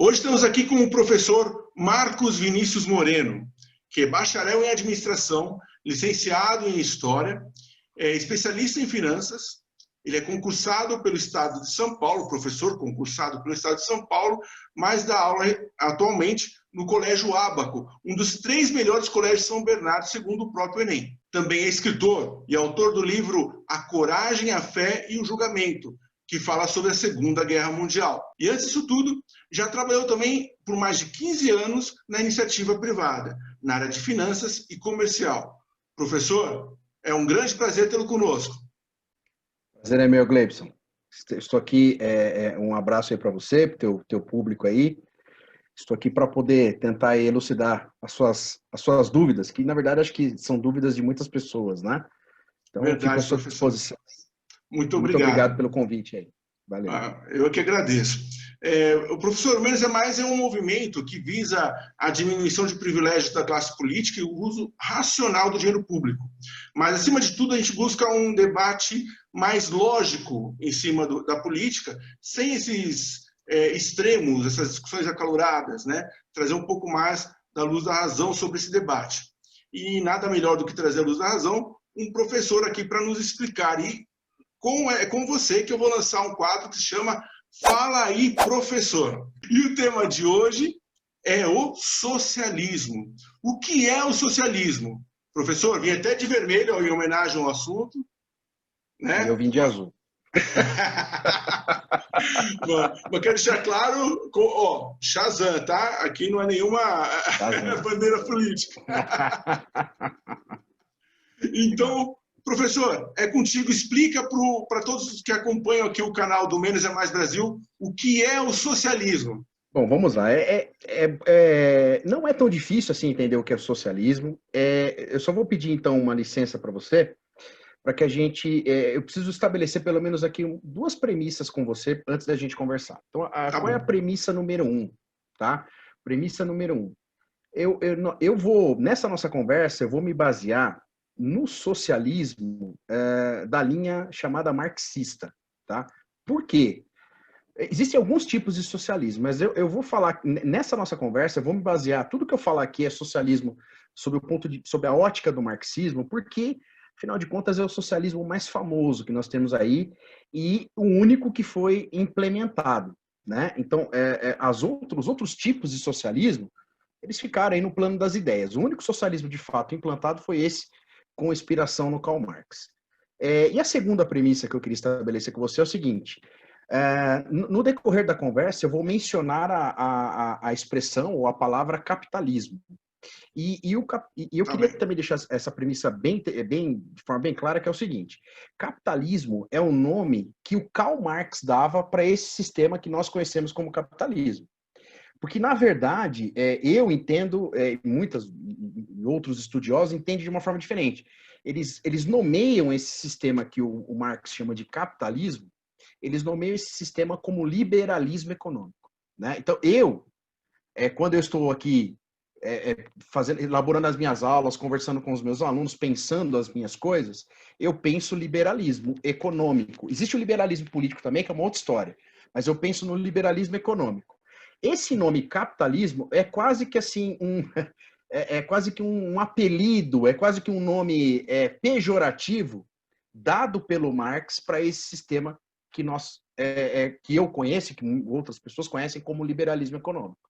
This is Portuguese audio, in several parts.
Hoje estamos aqui com o professor Marcos Vinícius Moreno, que é bacharel em administração, licenciado em história, é especialista em finanças. Ele é concursado pelo Estado de São Paulo, professor concursado pelo Estado de São Paulo, mas dá aula atualmente no Colégio Ábaco, um dos 3 melhores colégios de São Bernardo, segundo o próprio Enem. Também é escritor e autor do livro A Coragem, a Fé e o Julgamento, que fala sobre a Segunda Guerra Mundial. E antes disso tudo, já trabalhou também por mais de 15 anos na iniciativa privada, na área de finanças e comercial. Professor, é um grande prazer tê-lo conosco. Prazer é meu, Gleibson. Estou aqui, um abraço aí para você, para o teu público aí. Estou aqui para poder tentar elucidar as suas dúvidas, que na verdade acho que são dúvidas de muitas pessoas, né? Então, Verdade, fico à sua professor. disposição. Muito Muito obrigado pelo convite aí. Valeu. Eu que agradeço. O Professor Menos é Mais é um movimento que visa a diminuição de privilégios da classe política e o uso racional do dinheiro público. Mas, acima de tudo, a gente busca um debate mais lógico em cima da política, sem esses extremos, essas discussões acaloradas, né? Trazer um pouco mais da luz da razão sobre esse debate. E nada melhor do que trazer a luz da razão, um professor aqui para nos explicar. E é com você que eu vou lançar um quadro que se chama Fala aí, Professor. E o tema de hoje é o socialismo. O que é o socialismo? Professor, vim até de vermelho em homenagem ao assunto, né? E eu vim de azul. Mas quero deixar claro, Shazam, tá? Aqui não é nenhuma bandeira política. Então, professor, é contigo. Explica para todos os que acompanham aqui o canal do Menos é Mais Brasil o que é o socialismo. Bom, vamos lá. Não é tão difícil assim entender o que é o socialismo. Eu só vou pedir, então, uma licença para você, para que a gente... eu preciso estabelecer pelo menos aqui 2 premissas com você antes da gente conversar. Então, qual é a premissa número 1? Tá? Premissa número 1. Eu vou, nessa nossa conversa, eu vou me basear no socialismo da linha chamada marxista, tá? Por quê? Existem alguns tipos de socialismo, mas eu vou falar, nessa nossa conversa, eu vou me basear, tudo que eu falar aqui é socialismo sob a ótica do marxismo, porque, afinal de contas, é o socialismo mais famoso que nós temos aí e o único que foi implementado, né? Então, os outros tipos de socialismo, eles ficaram aí no plano das ideias. O único socialismo de fato implantado foi esse, com inspiração no Karl Marx. E a segunda premissa que eu queria estabelecer com você é o seguinte: no decorrer da conversa, eu vou mencionar a expressão ou a palavra capitalismo. E eu queria também deixar essa premissa de forma bem clara, que é o seguinte: capitalismo é o nome que o Karl Marx dava para esse sistema que nós conhecemos como capitalismo. Porque, na verdade, eu entendo, muitos outros estudiosos entendem de uma forma diferente. Eles nomeiam esse sistema que o Marx chama de capitalismo, eles nomeiam esse sistema como liberalismo econômico, né? Então, quando eu estou aqui elaborando as minhas aulas, conversando com os meus alunos, pensando as minhas coisas, eu penso liberalismo econômico. Existe o liberalismo político também, que é uma outra história, mas eu penso no liberalismo econômico. Esse nome capitalismo é quase que assim quase que um apelido, é quase que um nome pejorativo dado pelo Marx para esse sistema que que eu conheço, que outras pessoas conhecem como liberalismo econômico.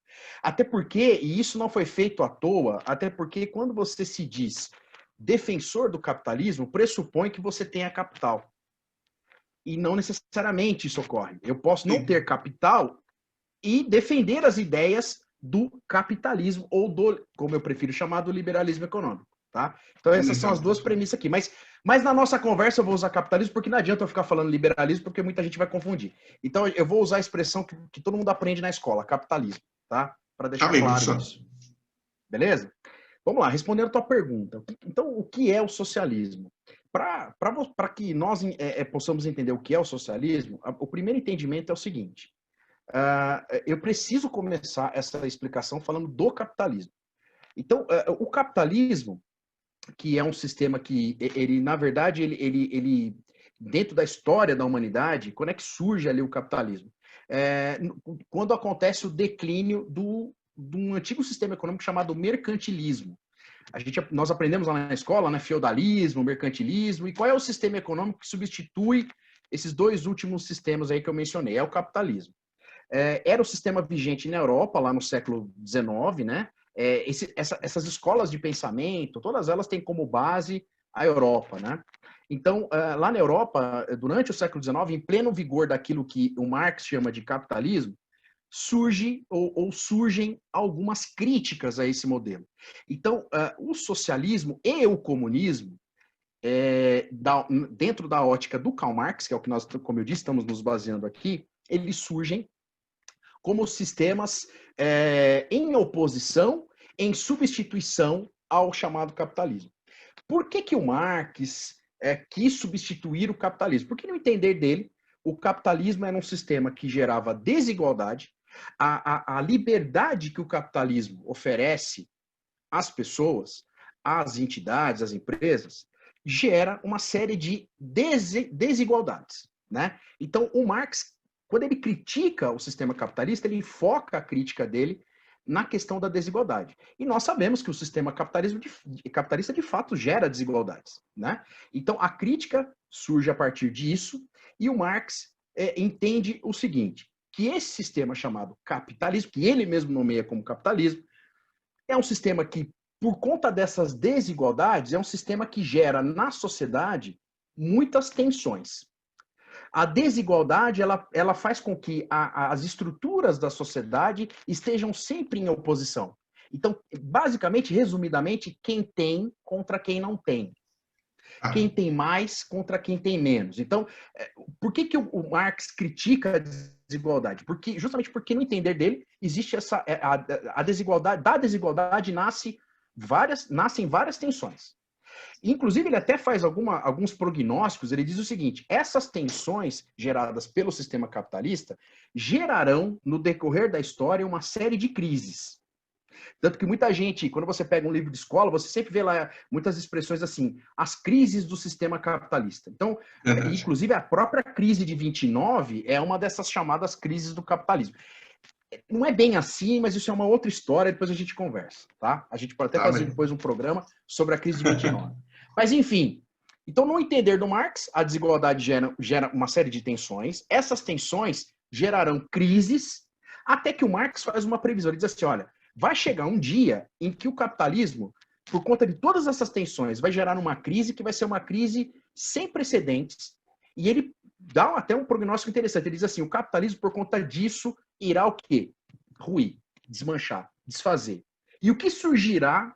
Até porque, e isso não foi feito à toa, até porque quando você se diz defensor do capitalismo, pressupõe que você tenha capital. E não necessariamente isso ocorre. Eu posso não ter capital e defender as ideias do capitalismo ou do, como eu prefiro chamar, do liberalismo econômico, tá? Então essas são as 2 premissas aqui. Mas na nossa conversa eu vou usar capitalismo porque não adianta eu ficar falando liberalismo porque muita gente vai confundir. Então eu vou usar a expressão que todo mundo aprende na escola, capitalismo, tá? Para deixar claro isso. Beleza? Vamos lá, respondendo a tua pergunta. Então, o que é o socialismo? Para que nós possamos entender o que é o socialismo, o primeiro entendimento é o seguinte: eu preciso começar essa explicação falando do capitalismo. Então, o capitalismo, que é um sistema que, na verdade, ele dentro da história da humanidade, quando é que surge ali o capitalismo? quando acontece o declínio de um antigo sistema econômico chamado mercantilismo. Nós aprendemos lá na escola, né, feudalismo, mercantilismo, e qual é o sistema econômico que substitui esses dois últimos sistemas aí que eu mencionei? É o capitalismo. Era o sistema vigente na Europa, lá no século XIX, né? Essas escolas de pensamento, todas elas têm como base a Europa, né? Então, lá na Europa, durante o século XIX, em pleno vigor daquilo que o Marx chama de capitalismo, surgem algumas críticas a esse modelo. Então, o socialismo e o comunismo, dentro da ótica do Karl Marx, que é o que nós, como eu disse, estamos nos baseando aqui, eles surgem como sistemas em oposição, em substituição ao chamado capitalismo. Por que o Marx quis substituir o capitalismo? Porque, no entender dele, o capitalismo era um sistema que gerava desigualdade. A liberdade que o capitalismo oferece às pessoas, às entidades, às empresas, gera uma série de desigualdades, né? Então, o Marx, quando ele critica o sistema capitalista, ele foca a crítica dele na questão da desigualdade. E nós sabemos que o sistema capitalista de fato gera desigualdades, né? Então, a crítica surge a partir disso, e o Marx entende o seguinte, que esse sistema chamado capitalismo, que ele mesmo nomeia como capitalismo, é um sistema que, por conta dessas desigualdades, é um sistema que gera na sociedade muitas tensões. A desigualdade, ela faz com que as estruturas da sociedade estejam sempre em oposição. Então, basicamente, resumidamente, quem tem contra quem não tem. Quem tem mais contra quem tem menos. Então, por que o Marx critica a desigualdade? Justamente porque, no entender dele, existe a desigualdade. Da desigualdade nascem várias tensões. Inclusive, ele até faz alguns prognósticos. Ele diz o seguinte: essas tensões geradas pelo sistema capitalista gerarão, no decorrer da história, uma série de crises. Tanto que muita gente, quando você pega um livro de escola, você sempre vê lá muitas expressões assim, as crises do sistema capitalista. Então, inclusive a própria crise de 29 é uma dessas chamadas crises do capitalismo. Não é bem assim, mas isso é uma outra história, depois a gente conversa, tá? A gente pode até fazer depois um programa sobre a crise de 29. Mas, enfim, então, no entender do Marx, a desigualdade gera uma série de tensões, essas tensões gerarão crises, até que o Marx faz uma previsão. Ele diz assim, olha, vai chegar um dia em que o capitalismo, por conta de todas essas tensões, vai gerar uma crise que vai ser uma crise sem precedentes. E ele dá até um prognóstico interessante. Ele diz assim, o capitalismo, por conta disso, irá o quê? Ruir, desmanchar, desfazer. E o que surgirá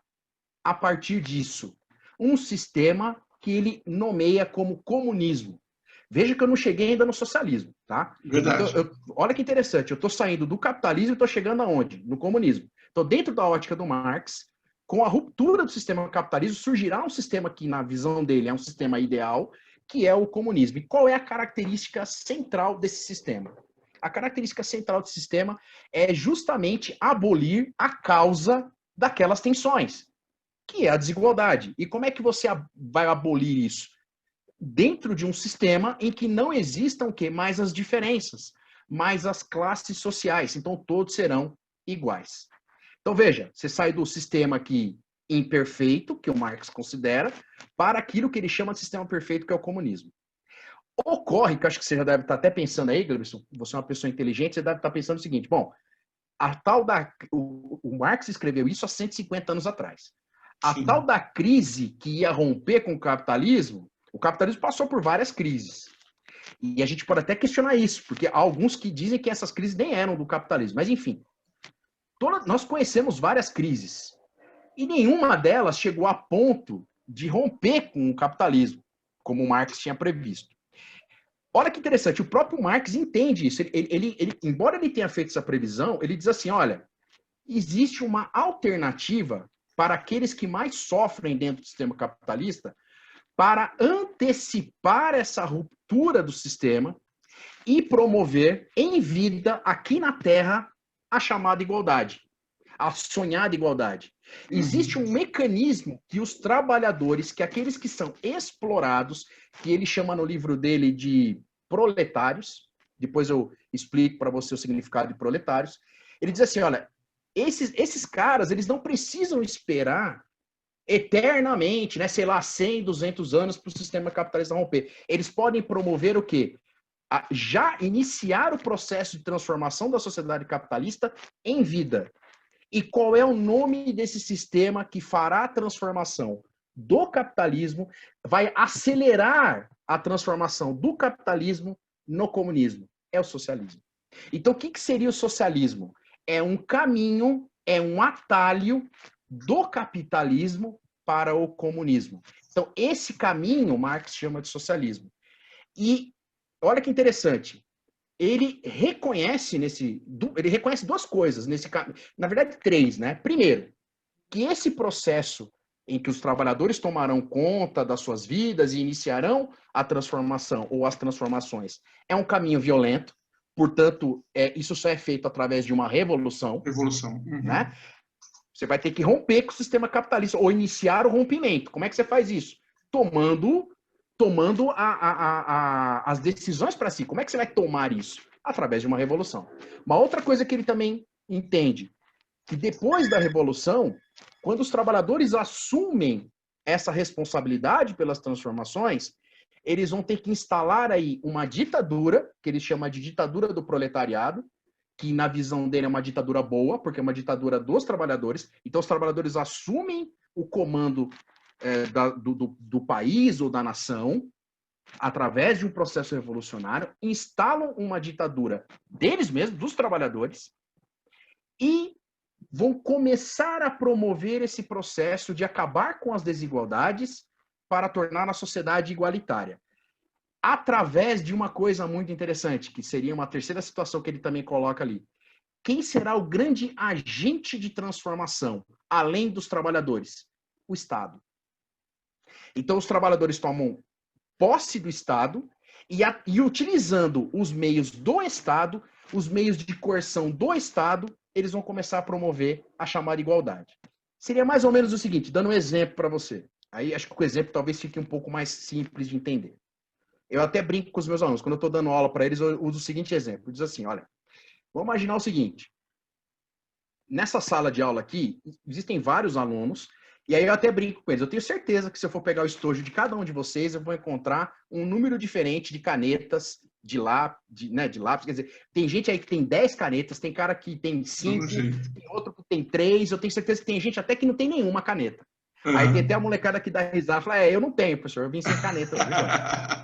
a partir disso? Um sistema que ele nomeia como comunismo. Veja que eu não cheguei ainda no socialismo, tá? Verdade. Então, olha que interessante, eu estou saindo do capitalismo e estou chegando aonde? No comunismo. Então, dentro da ótica do Marx, com a ruptura do sistema capitalismo, surgirá um sistema que, na visão dele, é um sistema ideal, que é o comunismo. E qual é a característica central desse sistema? A característica central desse sistema é justamente abolir a causa daquelas tensões, que é a desigualdade. E como é que você vai abolir isso? Dentro de um sistema em que não existam mais as diferenças, mais as classes sociais. Então, todos serão iguais. Então, veja, você sai do sistema aqui imperfeito, que o Marx considera, para aquilo que ele chama de sistema perfeito, que é o comunismo. Ocorre, que eu acho que você já deve estar até pensando aí, Gleberson, você é uma pessoa inteligente, você deve estar pensando o seguinte, bom, o Marx escreveu isso há 150 anos atrás. A Sim. tal da crise que ia romper com o capitalismo passou por várias crises. E a gente pode até questionar isso, porque há alguns que dizem que essas crises nem eram do capitalismo. Mas, enfim, nós conhecemos várias crises. E nenhuma delas chegou a ponto de romper com o capitalismo, como o Marx tinha previsto. Olha que interessante, o próprio Marx entende isso. Embora ele tenha feito essa previsão, ele diz assim, olha, existe uma alternativa para aqueles que mais sofrem dentro do sistema capitalista para antecipar essa ruptura do sistema e promover em vida, aqui na Terra, a chamada igualdade, a sonhada igualdade. Existe um mecanismo que os trabalhadores, que aqueles que são explorados, que ele chama no livro dele de proletários, depois eu explico para você o significado de proletários. Ele diz assim, olha, esses caras, eles não precisam esperar eternamente, né, sei lá, 100, 200 anos para o sistema capitalista romper. Eles podem promover o quê? Já iniciar o processo de transformação da sociedade capitalista em vida. E qual é o nome desse sistema que fará a transformação do capitalismo, vai acelerar a transformação do capitalismo no comunismo? É o socialismo. Então, o que seria o socialismo? É um caminho, é um atalho do capitalismo para o comunismo. Então, esse caminho Marx chama de socialismo. E olha que interessante, ele reconhece duas coisas nesse caminho, na verdade três, né? Primeiro, que esse processo em que os trabalhadores tomarão conta das suas vidas e iniciarão a transformação ou as transformações é um caminho violento, portanto, isso só é feito através de uma revolução. Revolução. Uhum. Né? Você vai ter que romper com o sistema capitalista ou iniciar o rompimento. Como é que você faz isso? Tomando as decisões para si. Como é que você vai tomar isso? Através de uma revolução. Uma outra coisa que ele também entende, que depois da revolução, quando os trabalhadores assumem essa responsabilidade pelas transformações, eles vão ter que instalar aí uma ditadura, que ele chama de ditadura do proletariado, que na visão dele é uma ditadura boa, porque é uma ditadura dos trabalhadores. Então os trabalhadores assumem o comando do país ou da nação, através de um processo revolucionário, instalam uma ditadura deles mesmos, dos trabalhadores, e vão começar a promover esse processo de acabar com as desigualdades para tornar a sociedade igualitária. Através de uma coisa muito interessante, que seria uma terceira situação que ele também coloca ali. Quem será o grande agente de transformação, além dos trabalhadores? O Estado. Então, os trabalhadores tomam posse do Estado e utilizando os meios do Estado, os meios de coerção do Estado, eles vão começar a promover a chamada igualdade. Seria mais ou menos o seguinte, dando um exemplo para você. Aí acho que o exemplo talvez fique um pouco mais simples de entender. Eu até brinco com os meus alunos, quando eu estou dando aula para eles, eu uso o seguinte exemplo. Eu diz assim, olha, vamos imaginar o seguinte, nessa sala de aula aqui, existem vários alunos, e aí eu até brinco com eles. Eu tenho certeza que se eu for pegar o estojo de cada um de vocês, eu vou encontrar um número diferente de canetas, de lápis. Quer dizer, tem gente aí que tem 10 canetas, tem cara que tem 5, tem outro que tem 3. Eu tenho certeza que tem gente até que não tem nenhuma caneta. Uhum. Aí tem até a molecada que dá risada e fala, eu não tenho, professor, eu vim sem caneta.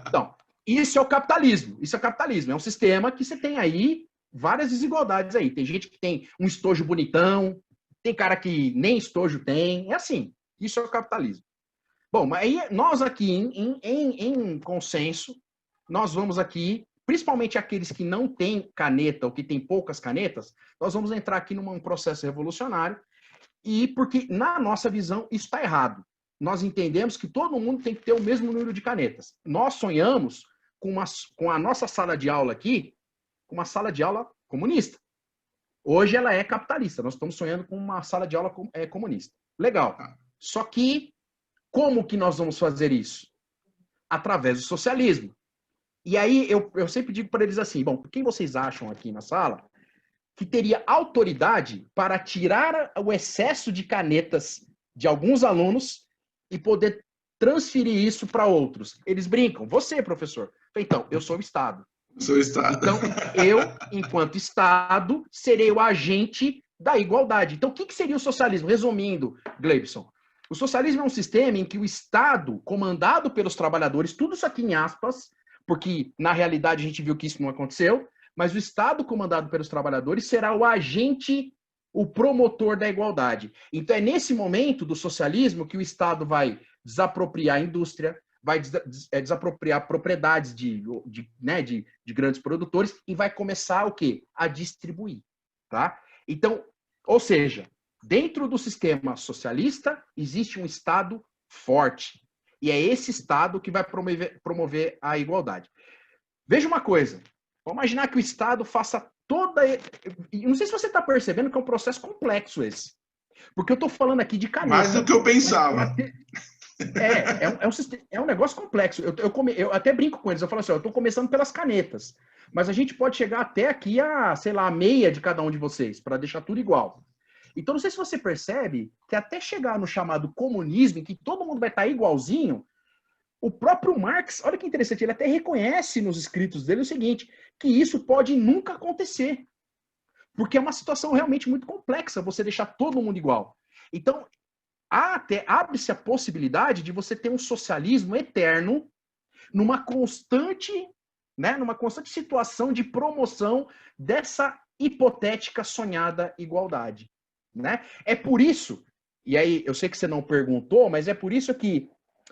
Então, isso é o capitalismo. Isso é o capitalismo. É um sistema que você tem aí várias desigualdades aí. Tem gente que tem um estojo bonitão, tem cara que nem estojo tem. É assim. Isso é o capitalismo. Bom, mas aí nós aqui, em consenso, nós vamos aqui, principalmente aqueles que não têm caneta ou que têm poucas canetas, nós vamos entrar aqui num processo revolucionário, e porque, na nossa visão, isso está errado. Nós entendemos que todo mundo tem que ter o mesmo número de canetas. Nós sonhamos com a nossa sala de aula aqui, com uma sala de aula comunista. Hoje ela é capitalista. Nós estamos sonhando com uma sala de aula comunista. Legal. Só que, como que nós vamos fazer isso? Através do socialismo. E aí, eu sempre digo para eles assim, bom, quem vocês acham aqui na sala que teria autoridade para tirar o excesso de canetas de alguns alunos e poder transferir isso para outros? Eles brincam. Você, professor. Então, eu sou o Estado. Sou o Estado. Então, eu, enquanto Estado, serei o agente da igualdade. Então, o que seria o socialismo? Resumindo, Gleibson, o socialismo é um sistema em que o Estado, comandado pelos trabalhadores, tudo isso aqui em aspas, porque na realidade a gente viu que isso não aconteceu, mas o Estado comandado pelos trabalhadores será o agente, o promotor da igualdade. Então é nesse momento do socialismo que o Estado vai desapropriar a indústria, vai desapropriar propriedades de grandes produtores e vai começar o quê? A distribuir. Tá? Então, ou seja, dentro do sistema socialista existe um Estado forte. E é esse Estado que vai promover a igualdade. Veja uma coisa. Vamos imaginar que o Estado faça toda... Não sei se você está percebendo que é um processo complexo esse. Porque eu estou falando aqui de caneta. Mais do que eu pensava. É um negócio complexo. Eu até brinco com eles. Eu falo assim, eu estou começando pelas canetas. Mas a gente pode chegar até aqui a, sei lá, a meia de cada um de vocês, para deixar tudo igual. Então, não sei se você percebe que até chegar no chamado comunismo, em que todo mundo vai estar igualzinho, o próprio Marx, olha que interessante, ele até reconhece nos escritos dele o seguinte, que isso pode nunca acontecer. Porque é uma situação realmente muito complexa você deixar todo mundo igual. Então, abre-se a possibilidade de você ter um socialismo eterno numa constante, né, numa constante situação de promoção dessa hipotética sonhada igualdade, né? É por isso, e aí eu sei que você não perguntou, mas é por isso que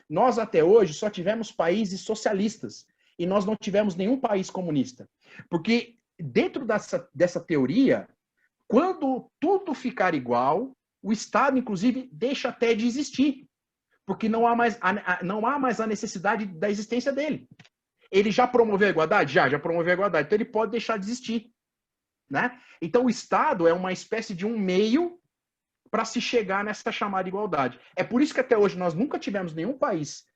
nós até hoje só tivemos países socialistas e nós não tivemos nenhum país comunista. Porque dentro dessa teoria, quando tudo ficar igual, o Estado, inclusive, deixa até de existir, porque não há mais a necessidade da existência dele. Ele já promoveu a igualdade? Já promoveu a igualdade. Então ele pode deixar de existir, né? Então o Estado é uma espécie de um meio para se chegar nessa chamada igualdade. É por isso que até hoje nós nunca tivemos nenhum país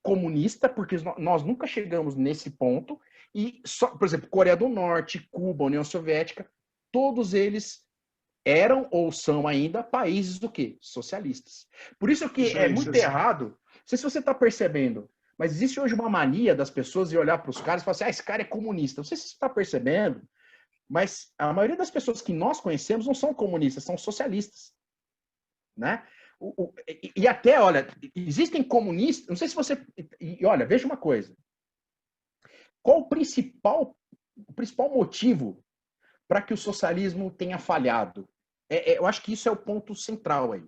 comunista, porque nós nunca chegamos nesse ponto. E, só, por exemplo, Coreia do Norte, Cuba, União Soviética, todos eles eram ou são ainda países do quê? Socialistas. Por isso que é muito errado, não sei se você está percebendo, mas existe hoje uma mania das pessoas de olhar para os caras e falar assim, esse cara é comunista. Não sei se você está percebendo, mas a maioria das pessoas que nós conhecemos não são comunistas, são socialistas. Né? E até, olha, existem comunistas, não sei se você... E olha, veja uma coisa. Qual o principal motivo para que o socialismo tenha falhado? Eu acho que isso é o ponto central aí.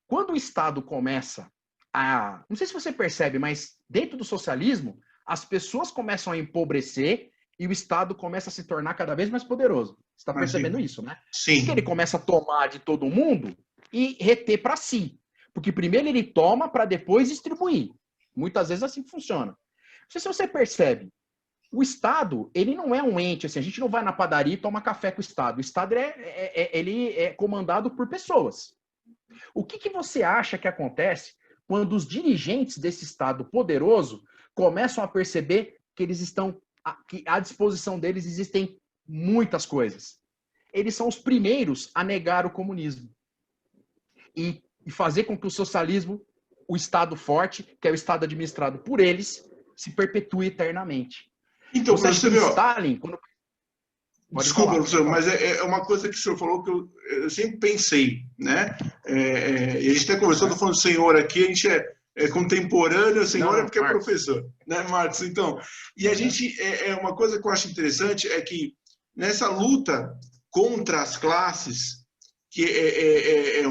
Quando o Estado começa a... Não sei se você percebe, mas dentro do socialismo, as pessoas começam a empobrecer e o Estado começa a se tornar cada vez mais poderoso. Você está percebendo isso, né? Sim. Porque ele começa a tomar de todo mundo e reter para si. Porque primeiro ele toma para depois distribuir. Muitas vezes assim funciona. Não sei se você percebe. O Estado, ele não é um ente, assim, a gente não vai na padaria e toma café com o Estado. O Estado ele é comandado por pessoas. O que você acha que acontece quando os dirigentes desse Estado poderoso começam a perceber que eles estão, que à disposição deles existem muitas coisas? Eles são os primeiros a negar o comunismo e fazer com que o socialismo, o Estado forte, que é o Estado administrado por eles, se perpetue eternamente. Então, professor Stalin... Desculpa, professor, mas é uma coisa que o senhor falou que eu sempre pensei, né? A gente até conversou, estou falando do senhor aqui, a gente é contemporâneo, o senhor é porque é professor, né, Marcos? Então, e a gente, uma coisa que eu acho interessante é que nessa luta contra as classes, que é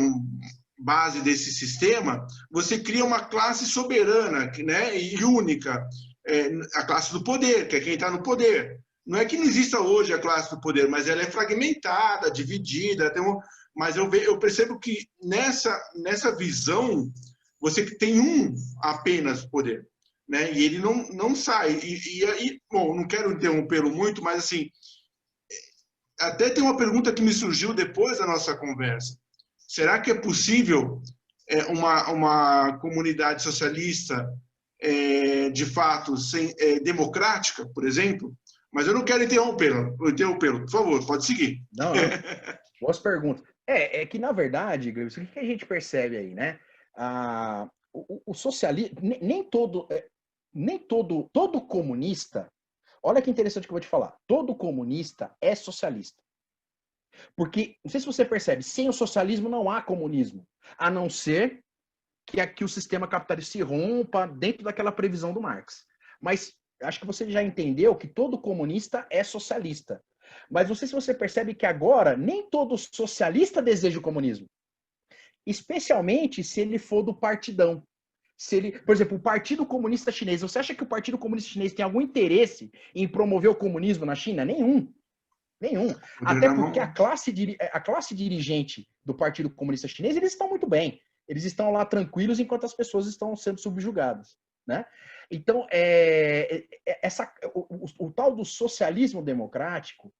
base desse sistema, você cria uma classe soberana, né, e única, a classe do poder, que é quem está no poder. Não é que não exista hoje a classe do poder, mas ela é fragmentada, dividida. Mas eu percebo que nessa visão, você tem apenas poder, né? E ele não sai. E aí, bom, não quero interrompê-lo muito, mas assim, até tem uma pergunta que me surgiu depois da nossa conversa. Será que é possível uma comunidade socialista, de fato, democrática, por exemplo? Mas eu não quero interrompê-lo. Por favor, pode seguir. Não. Boas perguntas. É que, na verdade, Gleison, o que a gente percebe aí, né? O socialismo, todo comunista, olha que interessante que eu vou te falar, todo comunista é socialista. Porque, não sei se você percebe, sem o socialismo não há comunismo, a não ser que o sistema capitalista se rompa dentro daquela previsão do Marx. Mas acho que você já entendeu que todo comunista é socialista. Mas não sei se você percebe que agora nem todo socialista deseja o comunismo. Especialmente se ele for do partidão. Por exemplo, o Partido Comunista Chinês. Você acha que o Partido Comunista Chinês tem algum interesse em promover o comunismo na China? Nenhum. Até porque a classe dirigente do Partido Comunista Chinês, eles estão muito bem. Eles estão lá tranquilos enquanto as pessoas estão sendo subjugadas. Né? Então, o tal do socialismo democrático,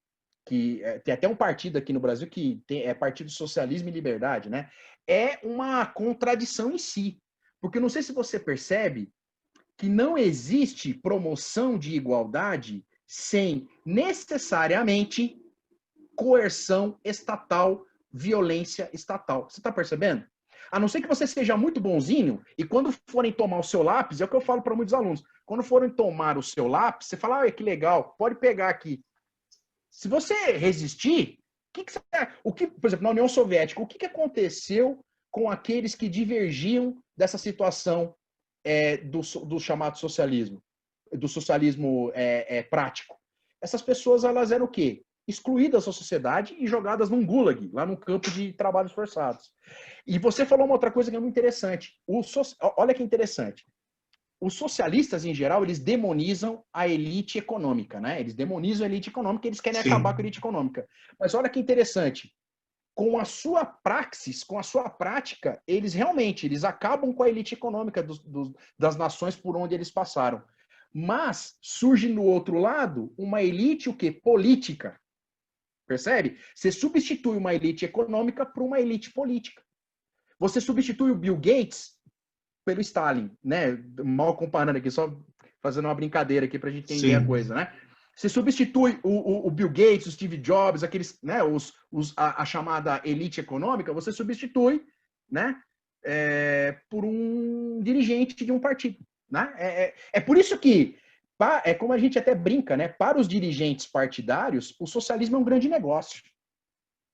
que tem até um partido aqui no Brasil que é Partido Socialismo e Liberdade, né? É uma contradição em si. Porque não sei se você percebe que não existe promoção de igualdade sem necessariamente coerção estatal, violência estatal. Você está percebendo? A não ser que você seja muito bonzinho e quando forem tomar o seu lápis, é o que eu falo para muitos alunos, quando forem tomar o seu lápis, você fala, que legal, pode pegar aqui. Se você resistir, por exemplo, na União Soviética, o que aconteceu com aqueles que divergiam dessa situação do chamado socialismo, do socialismo prático? Essas pessoas, elas eram o quê? Excluídas da sociedade e jogadas num gulag, lá no campo de trabalhos forçados. E você falou uma outra coisa que é muito interessante. Olha que interessante. Os socialistas, em geral, eles demonizam a elite econômica, né? Eles demonizam a elite econômica, eles querem acabar com a elite econômica. Mas olha que interessante. Com a sua praxis, com a sua prática, eles acabam com a elite econômica das nações por onde eles passaram. Mas surge no outro lado uma elite o quê? Política. Percebe? Você substitui uma elite econômica por uma elite política. Você substitui o Bill Gates pelo Stalin, né? Mal comparando aqui, só fazendo uma brincadeira aqui para a gente entender a coisa, né? Você substitui o Bill Gates, o Steve Jobs, aqueles, né? A chamada elite econômica, você substitui, né? Por um dirigente de um partido, né? É por isso que é como a gente até brinca, né? Para os dirigentes partidários, o socialismo é um grande negócio,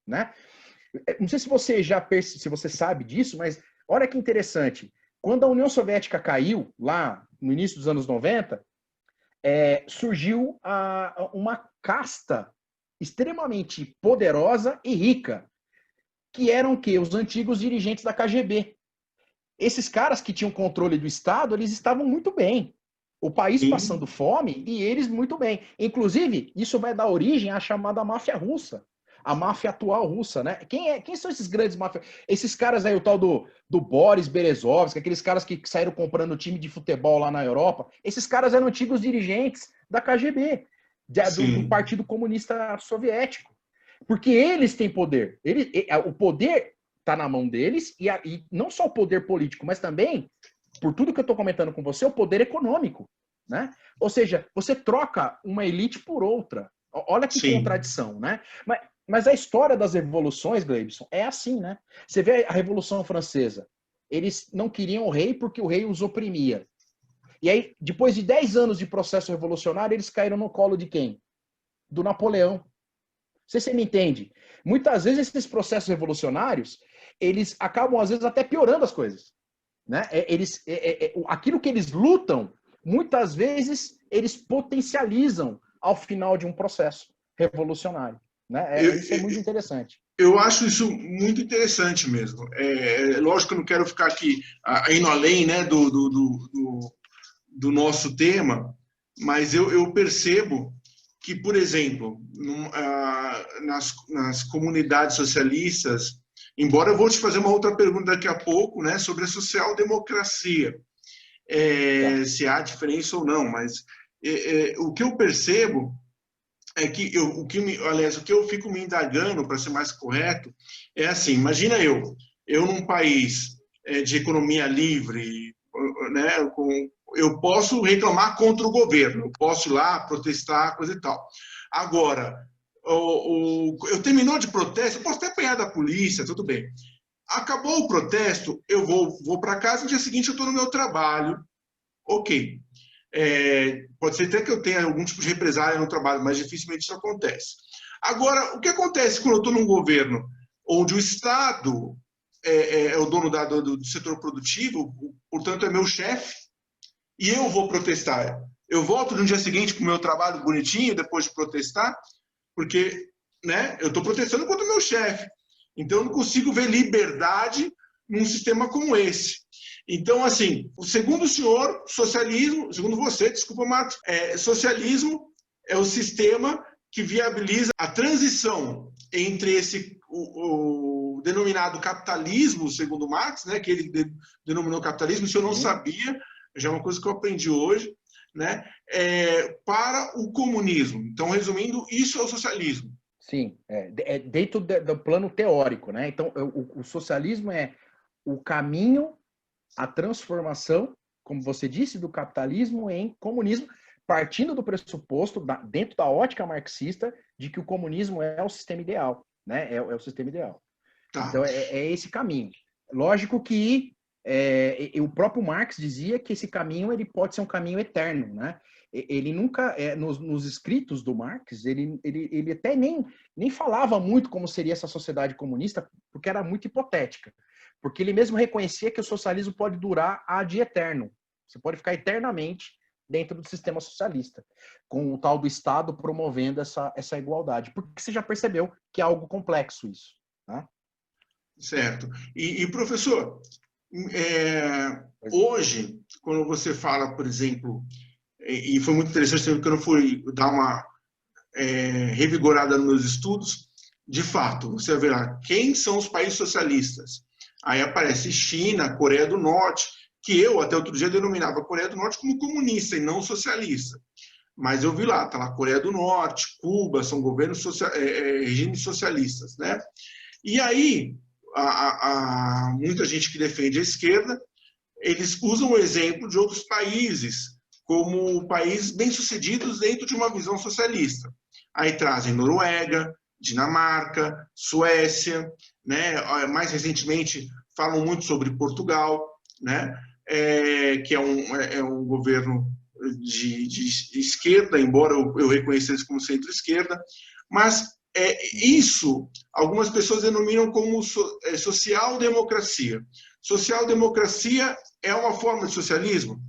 né? Não sei se você se você sabe disso, mas olha que interessante. Quando a União Soviética caiu, lá no início dos anos 90, surgiu uma casta extremamente poderosa e rica, que eram o quê? Os antigos dirigentes da KGB. Esses caras que tinham controle do Estado, eles estavam muito bem. O país passando fome e eles muito bem. Inclusive, isso vai dar origem à chamada máfia russa. A máfia atual russa, né? Quem são esses grandes máfias? Esses caras aí, o tal do Boris Berezovsky, aqueles caras que saíram comprando time de futebol lá na Europa, esses caras eram antigos dirigentes da KGB, do Partido Comunista Soviético. Porque eles têm poder. O poder está na mão deles, e não só o poder político, mas também, por tudo que eu estou comentando com você, o poder econômico. Né? Ou seja, você troca uma elite por outra. Olha que contradição, né? Mas a história das revoluções, Gleibson, é assim, né? Você vê a Revolução Francesa. Eles não queriam o rei porque o rei os oprimia. E aí, depois de 10 anos de processo revolucionário, eles caíram no colo de quem? Do Napoleão. Não sei se você me entende. Muitas vezes esses processos revolucionários, eles acabam, às vezes, até piorando as coisas. Né? Aquilo que eles lutam, muitas vezes, eles potencializam ao final de um processo revolucionário. Né? Isso é muito interessante. Eu acho isso muito interessante mesmo. Lógico que eu não quero ficar aqui indo além, né, do nosso tema, mas eu percebo que, por exemplo, nas comunidades socialistas, embora eu vou te fazer uma outra pergunta daqui a pouco, né, sobre a social-democracia, se há diferença ou não, mas o que eu percebo é que o que eu fico me indagando, para ser mais correto, é assim, imagina eu num país de economia livre, né, eu posso reclamar contra o governo, eu posso ir lá protestar, coisa e tal. Agora, eu terminou de protesto, eu posso até apanhar da polícia, tudo bem. Acabou o protesto, eu vou para casa, no dia seguinte eu estou no meu trabalho, ok. Pode ser até que eu tenha algum tipo de represália no trabalho, mas dificilmente isso acontece. Agora, o que acontece quando eu estou num governo onde o Estado é o dono do setor produtivo, portanto é meu chefe, e eu vou protestar? Eu volto no dia seguinte para o meu trabalho bonitinho, depois de protestar, porque, né, eu estou protestando contra o meu chefe. Então, eu não consigo ver liberdade num sistema como esse. Então, assim, segundo o senhor, socialismo, segundo você, desculpa, Marcos, socialismo é o sistema que viabiliza a transição entre o denominado capitalismo, segundo Marx, né, que ele denominou capitalismo, isso eu não sabia, já é uma coisa que eu aprendi hoje, né, para o comunismo. Então, resumindo, isso é o socialismo. Sim, dentro do plano teórico, né? Então, o socialismo é o caminho, a transformação, como você disse, do capitalismo em comunismo, partindo do pressuposto, dentro da ótica marxista, de que o comunismo é o sistema ideal, né? É o sistema ideal. Tá. Então, é esse caminho. Lógico que o próprio Marx dizia que esse caminho ele pode ser um caminho eterno, né? Ele nunca, nos escritos do Marx, ele até nem falava muito como seria essa sociedade comunista, porque era muito hipotética. Porque ele mesmo reconhecia que o socialismo pode durar ad eterno. Você pode ficar eternamente dentro do sistema socialista, com o tal do Estado promovendo essa igualdade. Porque você já percebeu que é algo complexo isso, né? Certo. E professor, hoje, quando você fala, por exemplo, e foi muito interessante porque eu não fui dar uma revigorada nos meus estudos, de fato, você verá quem são os países socialistas. Aí aparece China, Coreia do Norte, que eu até outro dia denominava a Coreia do Norte como comunista e não socialista. Mas eu vi lá, tá lá Coreia do Norte, Cuba, são governos regimes socialistas, né? E aí, muita gente que defende a esquerda, eles usam o exemplo de outros países como países bem-sucedidos dentro de uma visão socialista. Aí trazem Noruega, Dinamarca, Suécia, né? Mais recentemente falam muito sobre Portugal, né? Que é um governo de esquerda, embora eu reconheça eles como centro-esquerda, mas isso algumas pessoas denominam como social-democracia. Social-democracia é uma forma de socialismo?